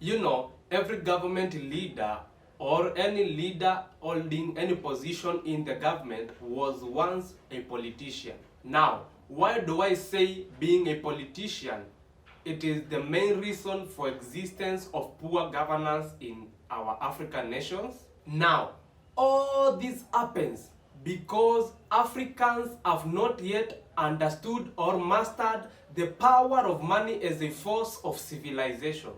Every government leader or any leader holding any position in the government was once a politician. Now, why do I say being a politician? It is the main reason for existence of poor governance in our African nations. Now, all this happens because Africans have not yet understood or mastered the power of money as a force of civilization.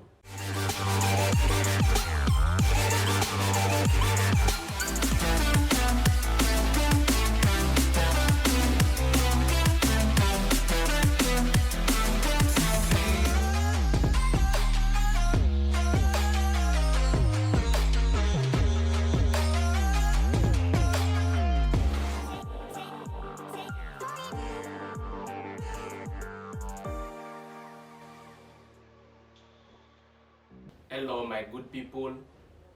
Hello my good people,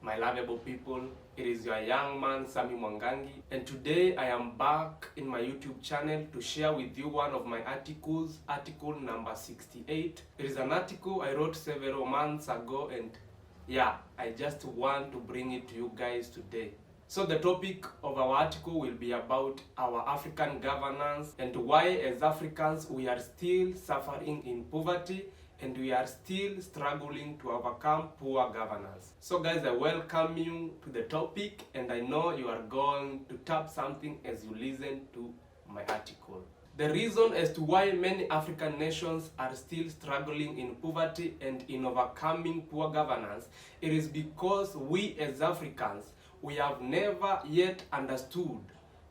my lovable people. It is your young man Sami Mwangangi, and today I am back in my YouTube channel to share with you one of my articles, article number 68. It is an article I wrote several months ago, and I just want to bring it to you guys today. So the topic of our article will be about our African governance and why as Africans we are still suffering in poverty and we are still struggling to overcome poor governance. So guys, I welcome you to the topic, and I know you are going to tap something as you listen to my article. The reason as to why many African nations are still struggling in poverty and in overcoming poor governance, it is because we as Africans, we have never yet understood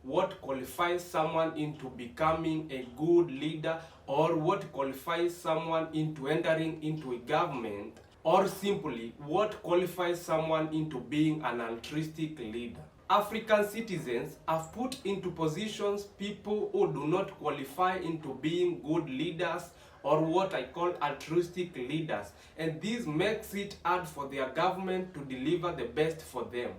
what qualifies someone into becoming a good leader, or what qualifies someone into entering into a government, or simply what qualifies someone into being an altruistic leader. African citizens have put into positions people who do not qualify into being good leaders or what I call altruistic leaders, and this makes it hard for their government to deliver the best for them.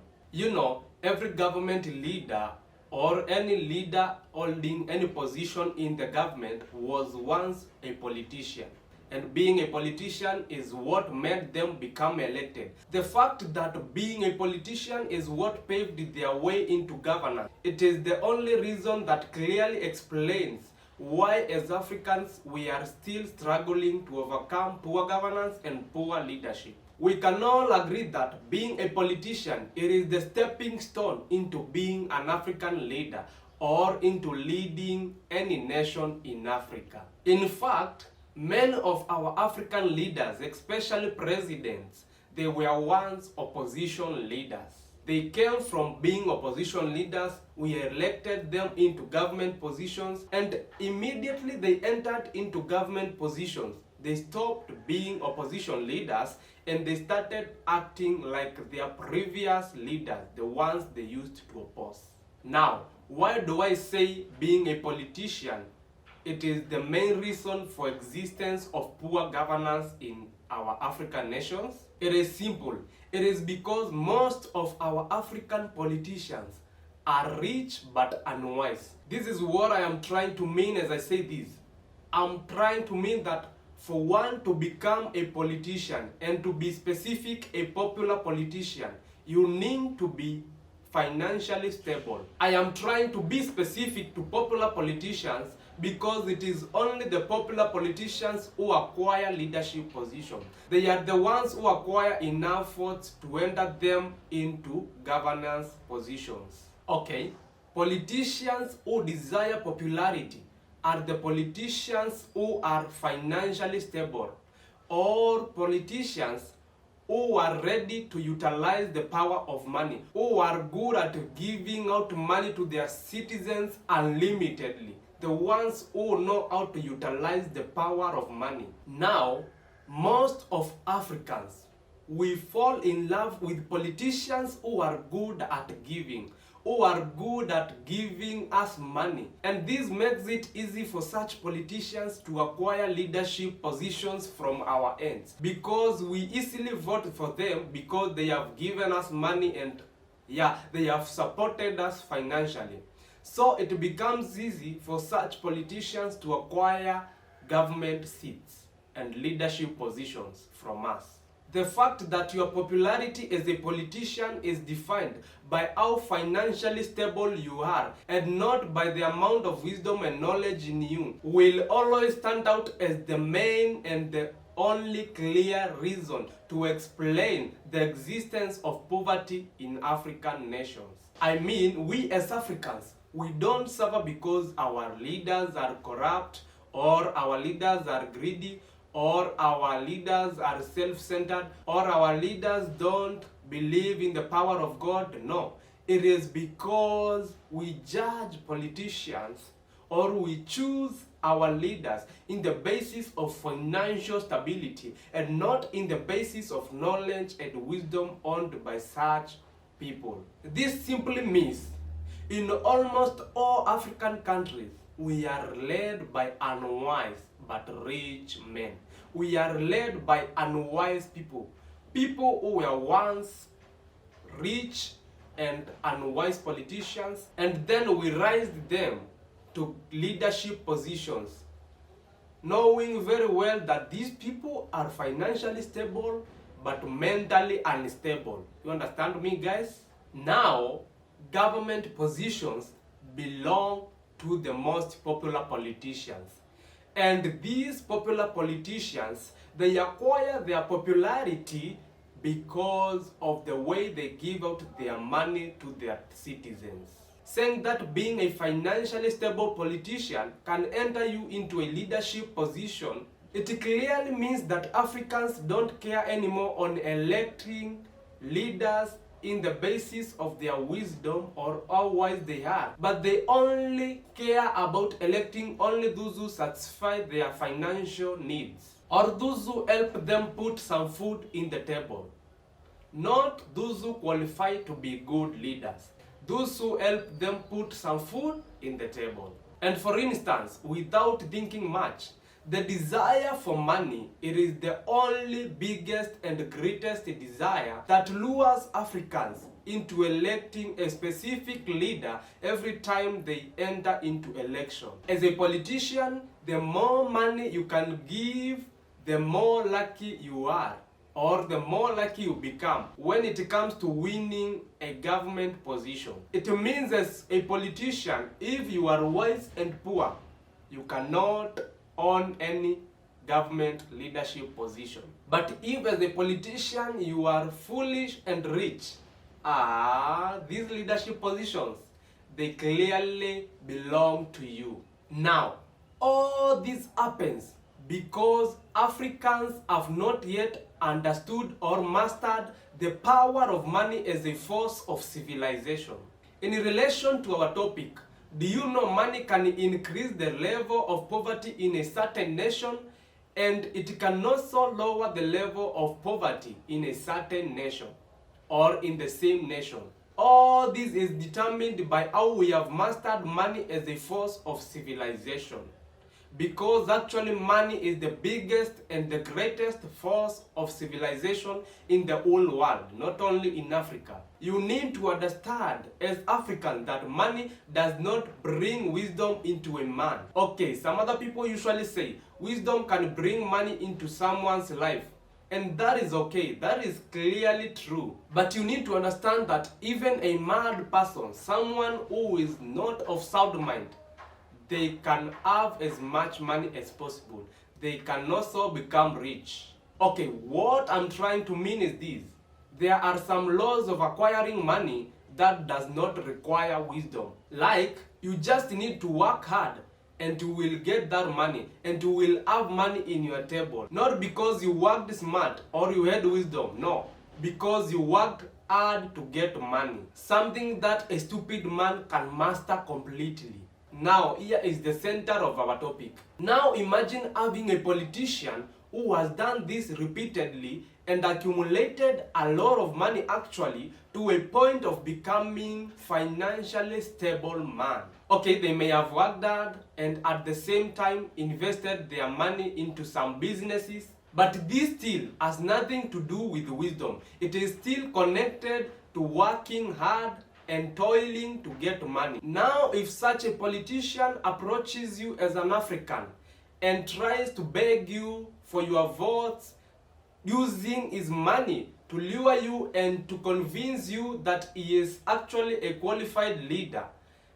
Every government leader or any leader holding any position in the government was once a politician. And being a politician is what made them become elected. The fact that being a politician is what paved their way into governance. It is the only reason that clearly explains why as Africans we are still struggling to overcome poor governance and poor leadership. We can all agree that being a politician, it is the stepping stone into being an African leader or into leading any nation in Africa. In fact, many of our African leaders, especially presidents, they were once opposition leaders. They came from being opposition leaders, we elected them into government positions, and immediately they entered into government positions, they stopped being opposition leaders and they started acting like their previous leaders, the ones they used to oppose. Now, why do I say being a politician? It is the main reason for existence of poor governance in our African nations. It is simple. It is because most of our African politicians are rich but unwise. This is what I am trying to mean as I say this. I'm trying to mean that for one to become a politician, and to be specific, a popular politician, you need to be financially stable. I am trying to be specific to popular politicians because it is only the popular politicians who acquire leadership positions. They are the ones who acquire enough votes to enter them into governance positions. Okay, politicians who desire popularity are the politicians who are financially stable, or politicians who are ready to utilize the power of money, who are good at giving out money to their citizens unlimitedly, the ones who know how to utilize the power of money. Now, most of Africans, we fall in love with politicians who are good at giving, who are good at giving us money. And this makes it easy for such politicians to acquire leadership positions from our ends, because we easily vote for them because they have given us money and they have supported us financially. So it becomes easy for such politicians to acquire government seats and leadership positions from us. The fact that your popularity as a politician is defined by how financially stable you are and not by the amount of wisdom and knowledge in you will always stand out as the main and the only clear reason to explain the existence of poverty in African nations. I mean, we as Africans, we don't suffer because our leaders are corrupt or our leaders are greedy or our leaders are self-centered or our leaders don't believe in the power of God. No, it is because we judge politicians or we choose our leaders in the basis of financial stability and not in the basis of knowledge and wisdom owned by such people. This simply means in almost all African countries, we are led by unwise but rich men. We are led by unwise people. People who were once rich and unwise politicians, and then we raised them to leadership positions, knowing very well that these people are financially stable but mentally unstable. You understand me, guys? Now, government positions belong to the most popular politicians. And these popular politicians, they acquire their popularity because of the way they give out their money to their citizens. Saying that being a financially stable politician can enter you into a leadership position, it clearly means that Africans don't care anymore on electing leaders in the basis of their wisdom or how wise they are, but they only care about electing only those who satisfy their financial needs or those who help them put some food in the table, not those who qualify to be good leaders, those who help them put some food in the table. And for instance, without thinking much, the desire for money, it is the only biggest and greatest desire that lures Africans into electing a specific leader every time they enter into election. As a politician, the more money you can give, the more lucky you are, or the more lucky you become when it comes to winning a government position. It means as a politician, if you are wise and poor, you cannot on any government leadership position. But if as a politician you are foolish and rich, these leadership positions, they clearly belong to you. Now, all this happens because Africans have not yet understood or mastered the power of money as a force of civilization. In relation to our topic, do you know money can increase the level of poverty in a certain nation, and it can also lower the level of poverty in a certain nation or in the same nation? All this is determined by how we have mastered money as a force of civilization. Because actually money is the biggest and the greatest force of civilization in the whole world, not only in Africa. You need to understand as Africans that money does not bring wisdom into a man. Okay, some other people usually say wisdom can bring money into someone's life. And that is okay, that is clearly true. But you need to understand that even a mad person, someone who is not of sound mind, they can have as much money as possible. They can also become rich. Okay, what I'm trying to mean is this. There are some laws of acquiring money that does not require wisdom. Like, you just need to work hard and you will get that money and you will have money in your table. Not because you worked smart or you had wisdom, no. Because you worked hard to get money. Something that a stupid man can master completely. Now, here is the center of our topic. Now imagine having a politician who has done this repeatedly and accumulated a lot of money actually to a point of becoming financially stable man. Okay, they may have worked hard and at the same time invested their money into some businesses, but this still has nothing to do with wisdom. It is still connected to working hard and toiling to get money. Now, if such a politician approaches you as an African and tries to beg you for your votes using his money to lure you and to convince you that he is actually a qualified leader,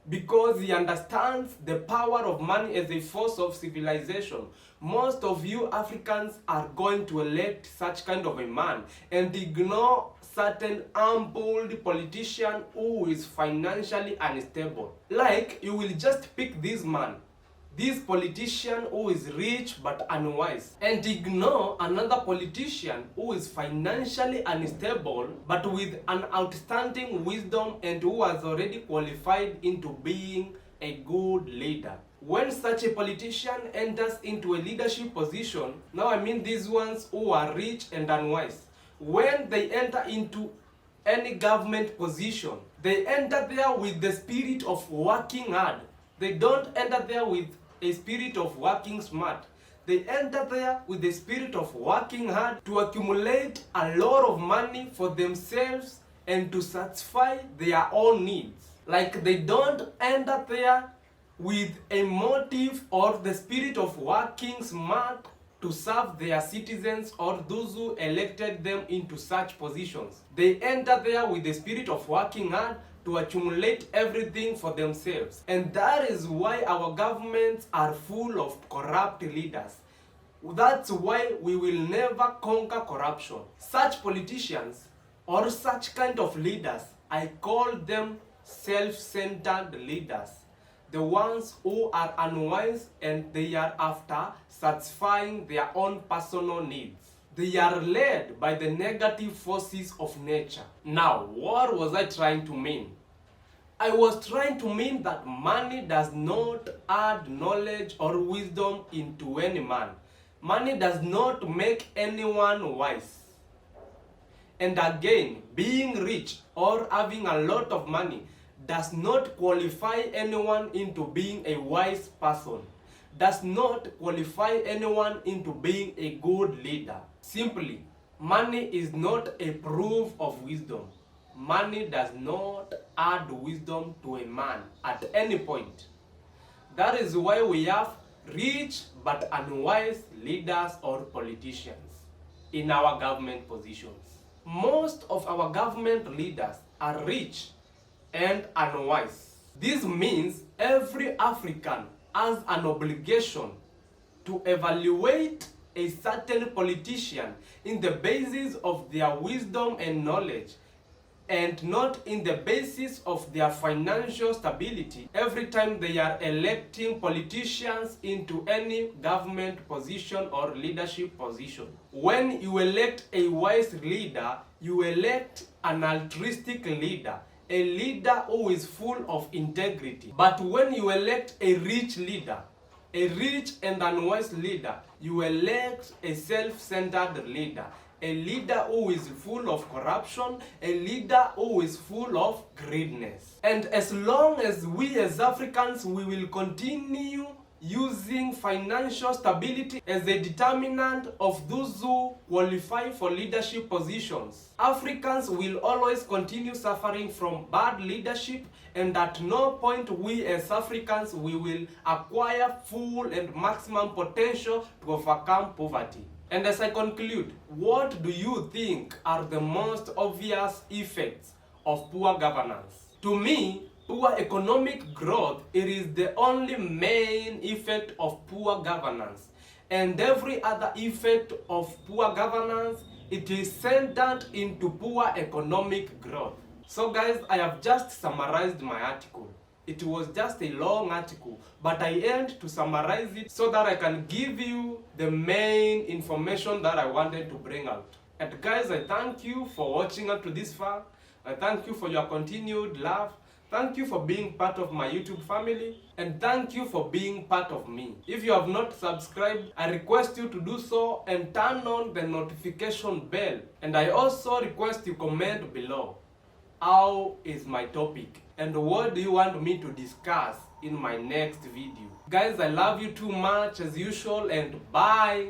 because he understands the power of money as a force of civilization. Most of you Africans are going to elect such kind of a man and ignore certain humbled politician who is financially unstable. Like, you will just pick this man, this politician who is rich but unwise, and ignore another politician who is financially unstable but with an outstanding wisdom and who has already qualified into being a good leader. When such a politician enters into a leadership position, now I mean these ones who are rich and unwise, when they enter into any government position, they enter there with the spirit of working hard. They don't enter there with a spirit of working smart. They enter there with the spirit of working hard to accumulate a lot of money for themselves and to satisfy their own needs. Like, they don't enter there with a motive or the spirit of working smart to serve their citizens or those who elected them into such positions. They enter there with the spirit of working hard to accumulate everything for themselves. And that is why our governments are full of corrupt leaders. That's why we will never conquer corruption. Such politicians or such kind of leaders, I call them self-centered leaders. The ones who are unwise and they are after satisfying their own personal needs. They are led by the negative forces of nature. Now, what was I trying to mean? I was trying to mean that money does not add knowledge or wisdom into any man. Money does not make anyone wise. And again, being rich or having a lot of money does not qualify anyone into being a wise person. Does not qualify anyone into being a good leader. Simply, money is not a proof of wisdom. Money does not add wisdom to a man at any point. That is why we have rich but unwise leaders or politicians in our government positions. Most of our government leaders are rich and unwise. This means every African has an obligation to evaluate a certain politician in the basis of their wisdom and knowledge, and not in the basis of their financial stability every time they are electing politicians into any government position or leadership position. When you elect a wise leader, you elect an altruistic leader, a leader who is full of integrity. But when you elect a rich leader, a rich and unwise leader, you elect a self-centered leader, a leader who is full of corruption, a leader who is full of greediness. And as long as we as Africans, we will continue using financial stability as a determinant of those who qualify for leadership positions, Africans will always continue suffering from bad leadership, and at no point we as Africans we will acquire full and maximum potential to overcome poverty. And as I conclude, what do you think are the most obvious effects of poor governance? To me, poor economic growth, it is the only main effect of poor governance. And every other effect of poor governance, it is centered into poor economic growth. So guys, I have just summarized my article. It was just a long article, but I aimed to summarize it so that I can give you the main information that I wanted to bring out. And guys, I thank you for watching up to this far. I thank you for your continued love. Thank you for being part of my YouTube family, and thank you for being part of me. If you have not subscribed, I request you to do so and turn on the notification bell. And I also request you comment below. How is my topic? And what do you want me to discuss in my next video? Guys, I love you too much as usual, and bye!